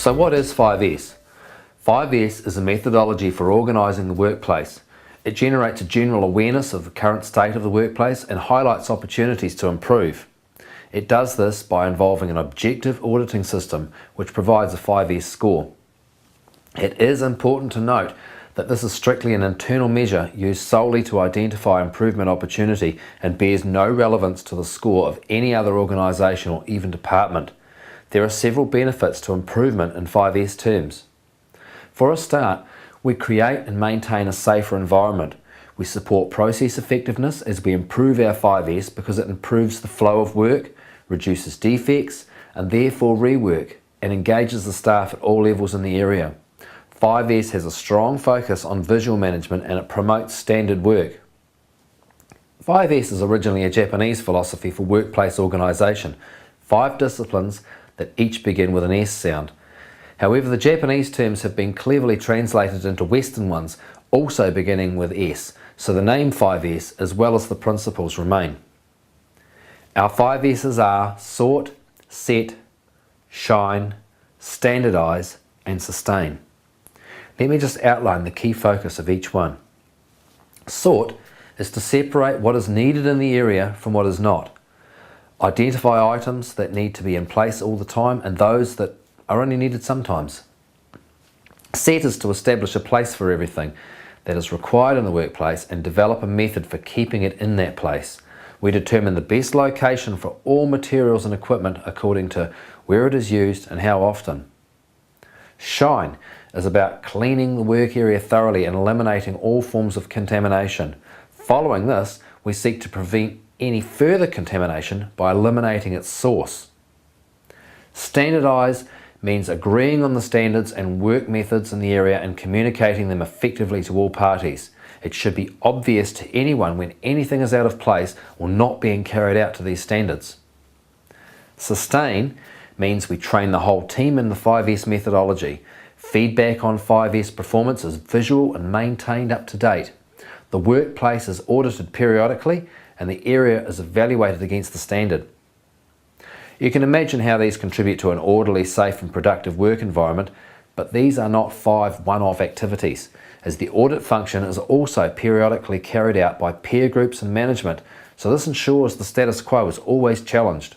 So what is 5S? 5S is a methodology for organising the workplace. It generates a general awareness of the current state of the workplace and highlights opportunities to improve. It does this by involving an objective auditing system which provides a 5S score. It is important to note that this is strictly an internal measure used solely to identify improvement opportunity and bears no relevance to the score of any other organisation or even department. There are several benefits to improvement in 5S terms. For a start, we create and maintain a safer environment. We support process effectiveness as we improve our 5S because it improves the flow of work, reduces defects and therefore rework, and engages the staff at all levels in the area. 5S has a strong focus on visual management and it promotes standard work. 5S is originally a Japanese philosophy for workplace organisation, 5 disciplines that each begin with an S sound. However, the Japanese terms have been cleverly translated into Western ones, also beginning with S, so the name 5S as well as the principles remain. Our 5S's are sort, set, shine, standardise and sustain. Let me just outline the key focus of each one. Sort is to separate what is needed in the area from what is not. Identify items that need to be in place all the time and those that are only needed sometimes. Set is to establish a place for everything that is required in the workplace and develop a method for keeping it in that place. We determine the best location for all materials and equipment according to where it is used and how often. Shine is about cleaning the work area thoroughly and eliminating all forms of contamination. Following this, we seek to prevent any further contamination by eliminating its source. Standardise means agreeing on the standards and work methods in the area and communicating them effectively to all parties. It should be obvious to anyone when anything is out of place or not being carried out to these standards. Sustain means we train the whole team in the 5S methodology. Feedback on 5S performance is visual and maintained up to date. The workplace is audited periodically and the area is evaluated against the standard. You can imagine how these contribute to an orderly, safe and productive work environment, but these are not 5 one-off activities, as the audit function is also periodically carried out by peer groups and management, so this ensures the status quo is always challenged.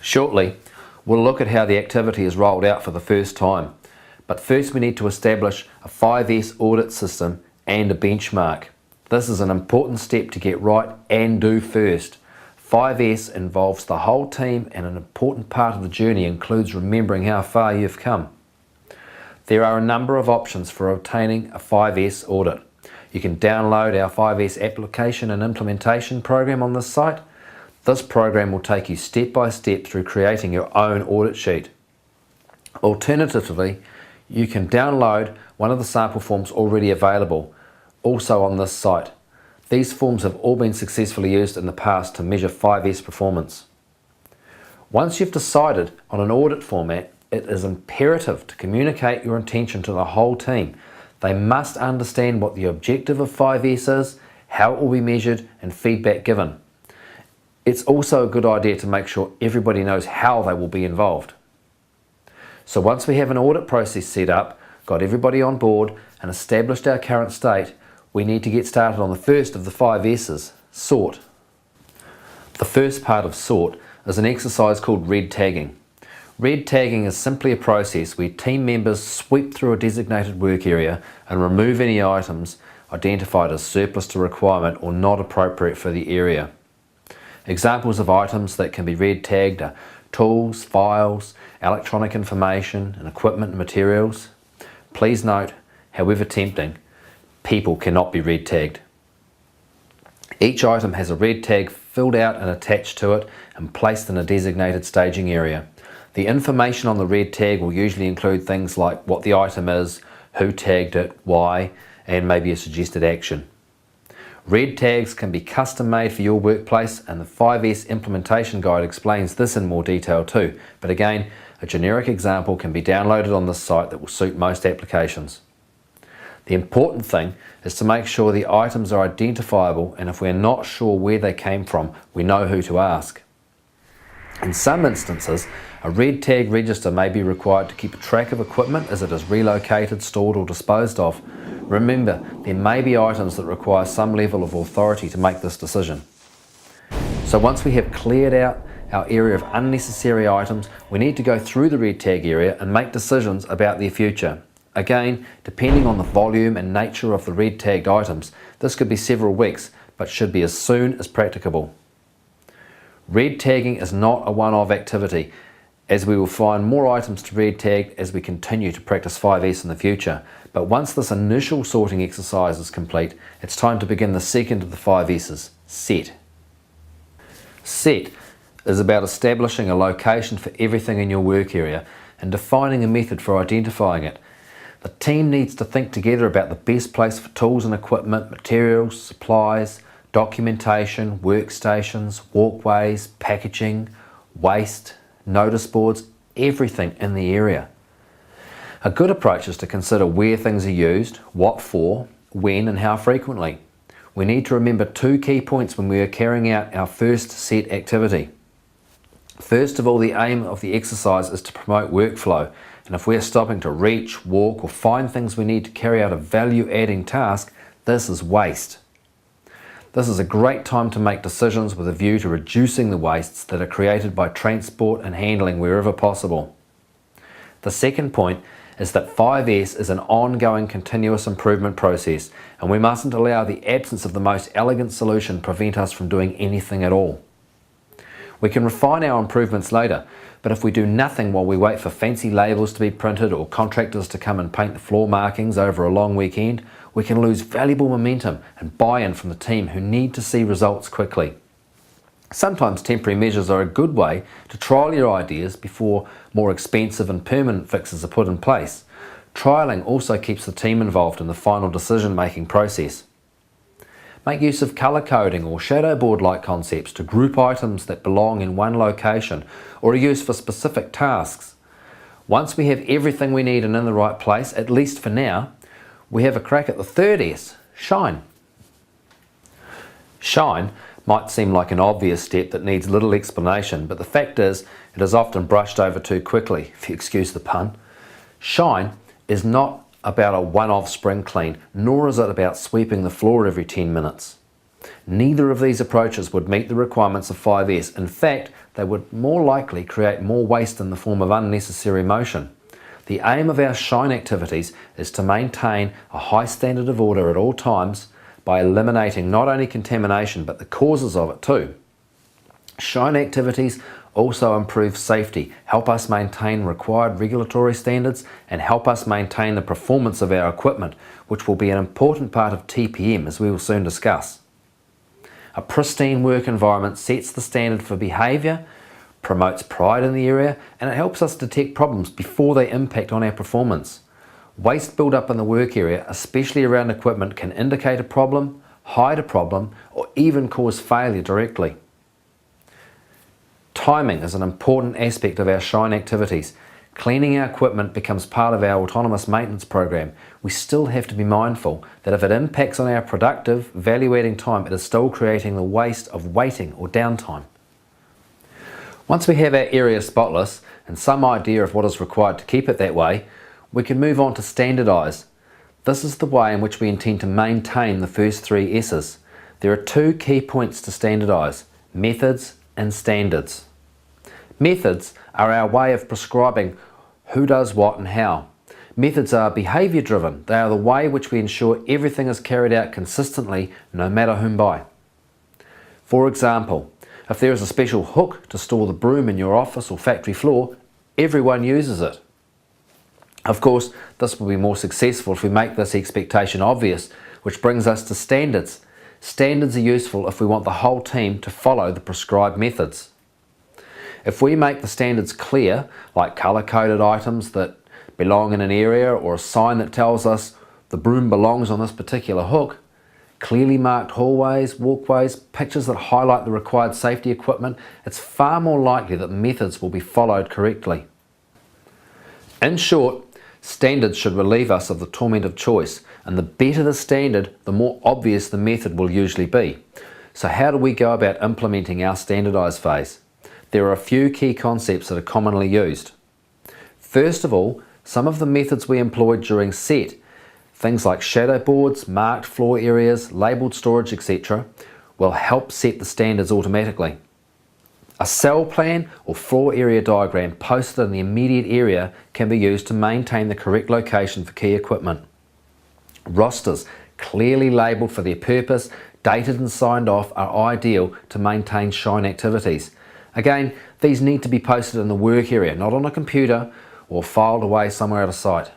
Shortly, we'll look at how the activity is rolled out for the first time, but first we need to establish a 5S audit system and a benchmark. This is an important step to get right and do first. 5S involves the whole team and an important part of the journey includes remembering how far you've come. There are a number of options for obtaining a 5S audit. You can download our 5S application and implementation program on this site. This program will take you step by step through creating your own audit sheet. Alternatively, you can download one of the sample forms already available, also on this site. These forms have all been successfully used in the past to measure 5S performance. Once you've decided on an audit format, it is imperative to communicate your intention to the whole team. They must understand what the objective of 5S is, how it will be measured, and feedback given. It's also a good idea to make sure everybody knows how they will be involved. So once we have an audit process set up, got everybody on board, and established our current state, we need to get started on the first of the 5S's, sort. The first part of sort is an exercise called red tagging. Red tagging is simply a process where team members sweep through a designated work area and remove any items identified as surplus to requirement or not appropriate for the area. Examples of items that can be red tagged are tools, files, electronic information and equipment and materials. Please note, however tempting, people cannot be red tagged. Each item has a red tag filled out and attached to it and placed in a designated staging area. The information on the red tag will usually include things like what the item is, who tagged it, why, and maybe a suggested action. Red tags can be custom made for your workplace and the 5S implementation guide explains this in more detail too, but again, a generic example can be downloaded on this site that will suit most applications. The important thing is to make sure the items are identifiable and if we're not sure where they came from, we know who to ask. In some instances, a red tag register may be required to keep a track of equipment as it is relocated, stored or disposed of. Remember, there may be items that require some level of authority to make this decision. So once we have cleared out our area of unnecessary items, we need to go through the red tag area and make decisions about their future. Again, depending on the volume and nature of the red tagged items, this could be several weeks, but should be as soon as practicable. Red tagging is not a one-off activity, as we will find more items to red tag as we continue to practice 5S in the future. But once this initial sorting exercise is complete, it's time to begin the second of the 5S's, set. Set is about establishing a location for everything in your work area and defining a method for identifying it. The team needs to think together about the best place for tools and equipment, materials, supplies, documentation, workstations, walkways, packaging, waste, notice boards, everything in the area. A good approach is to consider where things are used, what for, when and how frequently. We need to remember two key points when we are carrying out our first set activity. First of all, the aim of the exercise is to promote workflow, and if we are stopping to reach, walk or find things we need to carry out a value-adding task, this is waste. This is a great time to make decisions with a view to reducing the wastes that are created by transport and handling wherever possible. The second point is that 5S is an ongoing continuous improvement process, and we mustn't allow the absence of the most elegant solution prevent us from doing anything at all. We can refine our improvements later, but if we do nothing while we wait for fancy labels to be printed or contractors to come and paint the floor markings over a long weekend, we can lose valuable momentum and buy-in from the team who need to see results quickly. Sometimes temporary measures are a good way to trial your ideas before more expensive and permanent fixes are put in place. Trialling also keeps the team involved in the final decision-making process. Make use of colour coding or shadow board-like concepts to group items that belong in one location or are used for specific tasks. Once we have everything we need and in the right place, at least for now, we have a crack at the third S, shine. Shine might seem like an obvious step that needs little explanation, but the fact is it is often brushed over too quickly, if you excuse the pun. Shine is not about a one-off spring clean, nor is it about sweeping the floor every 10 minutes. Neither of these approaches would meet the requirements of 5S. In fact, they would more likely create more waste in the form of unnecessary motion. The aim of our shine activities is to maintain a high standard of order at all times by eliminating not only contamination but the causes of it too. Shine activities also improve safety, help us maintain required regulatory standards and help us maintain the performance of our equipment, which will be an important part of TPM as we will soon discuss. A pristine work environment sets the standard for behaviour, promotes pride in the area, and it helps us detect problems before they impact on our performance. Waste build-up in the work area, especially around equipment, can indicate a problem, hide a problem, or even cause failure directly. Timing is an important aspect of our shine activities. Cleaning our equipment becomes part of our autonomous maintenance program. We still have to be mindful that if it impacts on our productive, value-adding time, it is still creating the waste of waiting or downtime. Once we have our area spotless and some idea of what is required to keep it that way, we can move on to standardise. This is the way in which we intend to maintain the first three S's. There are two key points to standardise: methods and standards. Methods are our way of prescribing who does what and how. Methods are behaviour driven. They are the way in which we ensure everything is carried out consistently, no matter whom by. For example, if there is a special hook to store the broom in your office or factory floor, everyone uses it. Of course, this will be more successful if we make this expectation obvious, which brings us to standards. Standards are useful if we want the whole team to follow the prescribed methods. If we make the standards clear, like colour-coded items that belong in an area or a sign that tells us the broom belongs on this particular hook, clearly marked hallways, walkways, pictures that highlight the required safety equipment, it's far more likely that methods will be followed correctly. In short, standards should relieve us of the torment of choice, and the better the standard, the more obvious the method will usually be. So how do we go about implementing our standardised phase? There are a few key concepts that are commonly used. First of all, some of the methods we employed during set, things like shadow boards, marked floor areas, labelled storage, etc., will help set the standards automatically. A cell plan or floor area diagram posted in the immediate area can be used to maintain the correct location for key equipment. Rosters, clearly labelled for their purpose, dated and signed off, are ideal to maintain shine activities. Again, these need to be posted in the work area, not on a computer or filed away somewhere out of sight.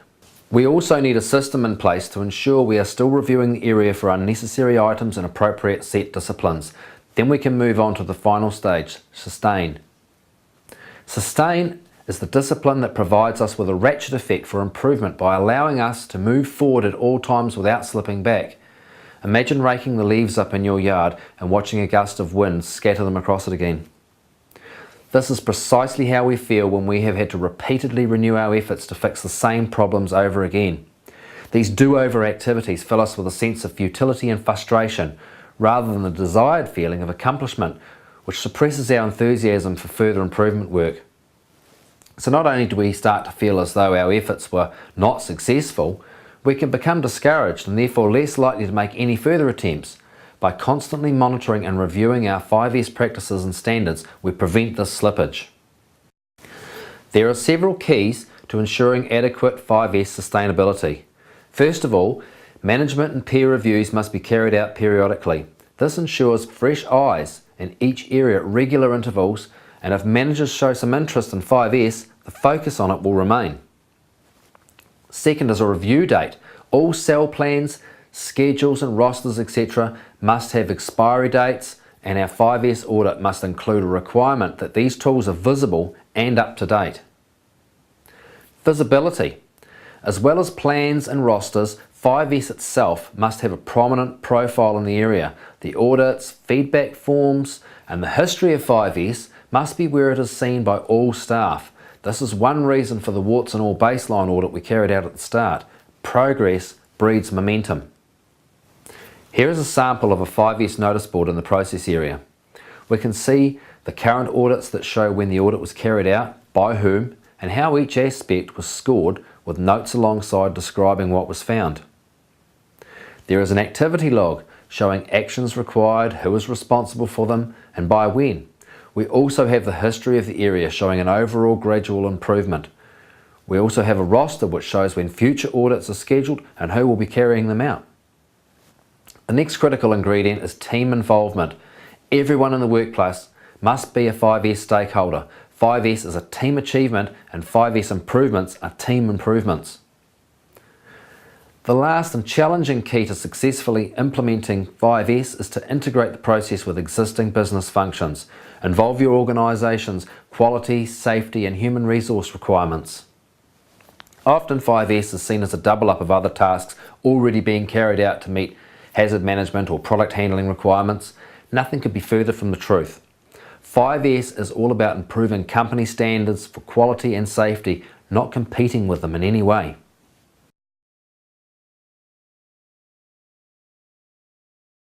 We also need a system in place to ensure we are still reviewing the area for unnecessary items and appropriate set disciplines. Then we can move on to the final stage, sustain. Sustain is the discipline that provides us with a ratchet effect for improvement by allowing us to move forward at all times without slipping back. Imagine raking the leaves up in your yard and watching a gust of wind scatter them across it again. This is precisely how we feel when we have had to repeatedly renew our efforts to fix the same problems over again. These do-over activities fill us with a sense of futility and frustration, rather than the desired feeling of accomplishment, which suppresses our enthusiasm for further improvement work. So not only do we start to feel as though our efforts were not successful, we can become discouraged and therefore less likely to make any further attempts. By constantly monitoring and reviewing our 5S practices and standards, we prevent this slippage. There are several keys to ensuring adequate 5S sustainability. First of all, management and peer reviews must be carried out periodically. This ensures fresh eyes in each area at regular intervals, and if managers show some interest in 5S, the focus on it will remain. Second is a review date. All cell plans, schedules and rosters, etc. must have expiry dates, and our 5S audit must include a requirement that these tools are visible and up to date. Visibility. As well as plans and rosters, 5S itself must have a prominent profile in the area. The audits, feedback forms, and the history of 5S must be where it is seen by all staff. This is one reason for the warts and all baseline audit we carried out at the start. Progress breeds momentum. Here is a sample of a 5S notice board in the process area. We can see the current audits that show when the audit was carried out, by whom, and how each aspect was scored, with notes alongside describing what was found. There is an activity log showing actions required, who is responsible for them, and by when. We also have the history of the area showing an overall gradual improvement. We also have a roster which shows when future audits are scheduled and who will be carrying them out. The next critical ingredient is team involvement. Everyone in the workplace must be a 5S stakeholder. 5S is a team achievement and 5S improvements are team improvements. The last and challenging key to successfully implementing 5S is to integrate the process with existing business functions. Involve your organisation's quality, safety and human resource requirements. Often 5S is seen as a double up of other tasks already being carried out to meet hazard management or product handling requirements. Nothing could be further from the truth. 5S is all about improving company standards for quality and safety, not competing with them in any way.